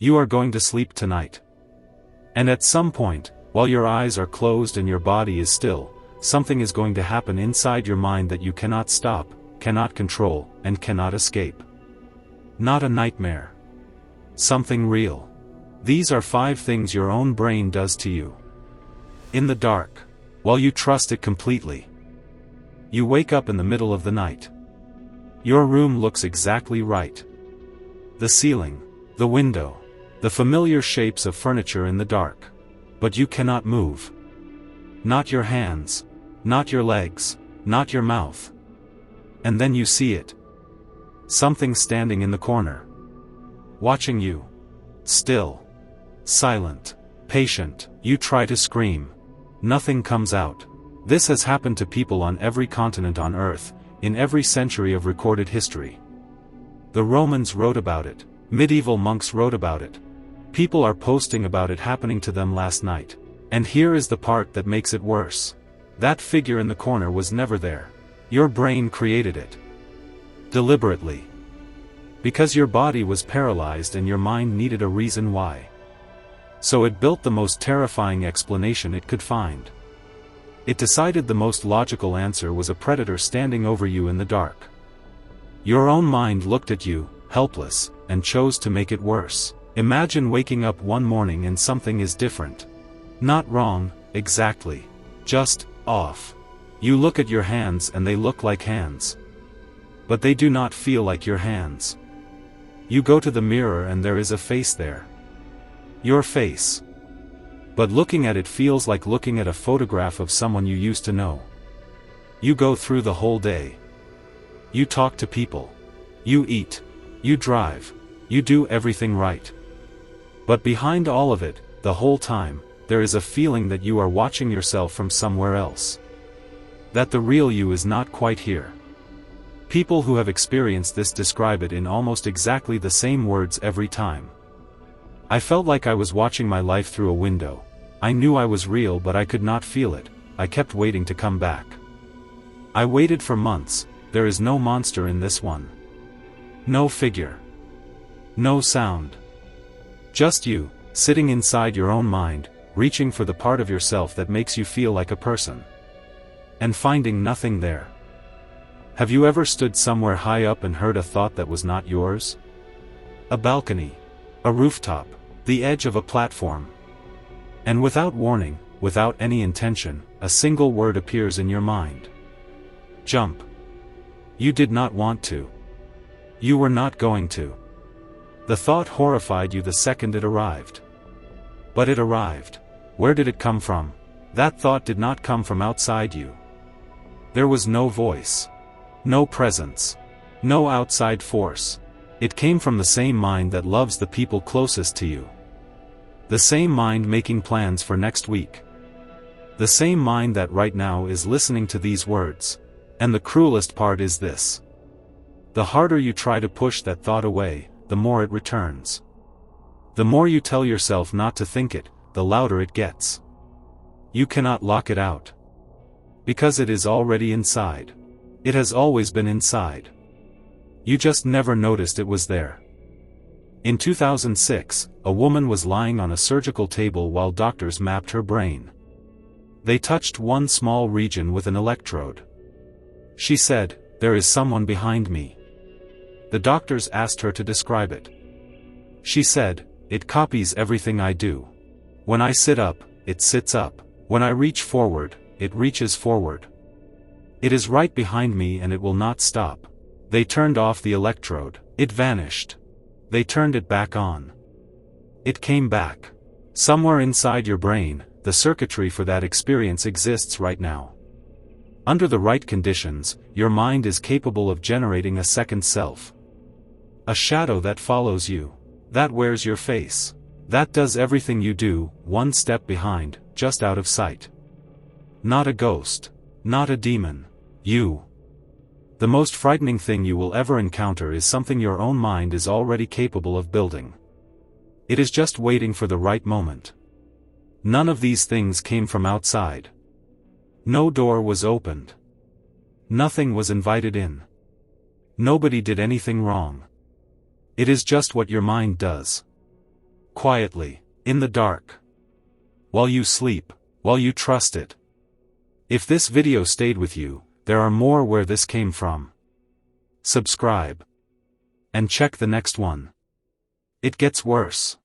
You are going to sleep tonight. And at some point, while your eyes are closed and your body is still, something is going to happen inside your mind that you cannot stop, cannot control, and cannot escape. Not a nightmare. Something real. These are 5 things your own brain does to you. In the dark. While you trust it completely. You wake up in the middle of the night. Your room looks exactly right. The ceiling, the window, the familiar shapes of furniture in the dark. But you cannot move. Not your hands, not your legs, not your mouth. And then you see it. Something standing in the corner. Watching you. Still. Silent. Patient. You try to scream. Nothing comes out. This has happened to people on every continent on Earth, in every century of recorded history. The Romans wrote about it. Medieval monks wrote about it. People are posting about it happening to them last night. And here is the part that makes it worse. That figure in the corner was never there. Your brain created it. Deliberately. Because your body was paralyzed and your mind needed a reason why. So it built the most terrifying explanation it could find. It decided the most logical answer was a predator standing over you in the dark. Your own mind looked at you, helpless, and chose to make it worse. Imagine waking up one morning and something is different. Not wrong, exactly. Just off. You look at your hands and they look like hands. But they do not feel like your hands. You go to the mirror and there is a face there. Your face. But looking at it feels like looking at a photograph of someone you used to know. You go through the whole day. You talk to people. You eat. You drive. You do everything right. But behind all of it, the whole time, there is a feeling that you are watching yourself from somewhere else. That the real you is not quite here. People who have experienced this describe it in almost exactly the same words every time. I felt like I was watching my life through a window. I knew I was real but I could not feel it. I kept waiting to come back. I waited for months. There is no monster in this one. No figure. No sound. Just you, sitting inside your own mind, reaching for the part of yourself that makes you feel like a person. And finding nothing there. Have you ever stood somewhere high up and heard a thought that was not yours? A balcony. A rooftop. The edge of a platform. And without warning, without any intention, a single word appears in your mind. Jump. You did not want to. You were not going to. The thought horrified you the second it arrived. But it arrived. Where did it come from? That thought did not come from outside you. There was no voice. No presence. No outside force. It came from the same mind that loves the people closest to you. The same mind making plans for next week. The same mind that right now is listening to these words. And the cruelest part is this. The harder you try to push that thought away, the more it returns. The more you tell yourself not to think it, the louder it gets. You cannot lock it out. Because it is already inside. It has always been inside. You just never noticed it was there. In 2006, a woman was lying on a surgical table while doctors mapped her brain. They touched one small region with an electrode. She said, "There is someone behind me." The doctors asked her to describe it. She said, "It copies everything I do. When I sit up, it sits up. When I reach forward, it reaches forward. It is right behind me and it will not stop." They turned off the electrode. It vanished. They turned it back on. It came back. Somewhere inside your brain, the circuitry for that experience exists right now. Under the right conditions, your mind is capable of generating a second self. A shadow that follows you. That wears your face. That does everything you do, one step behind, just out of sight. Not a ghost. Not a demon. You. The most frightening thing you will ever encounter is something your own mind is already capable of building. It is just waiting for the right moment. None of these things came from outside. No door was opened. Nothing was invited in. Nobody did anything wrong. It is just what your mind does. quietly, in the dark. While you sleep, while you trust it. If this video stayed with you, there are more where this came from. Subscribe. And check the next one. It gets worse.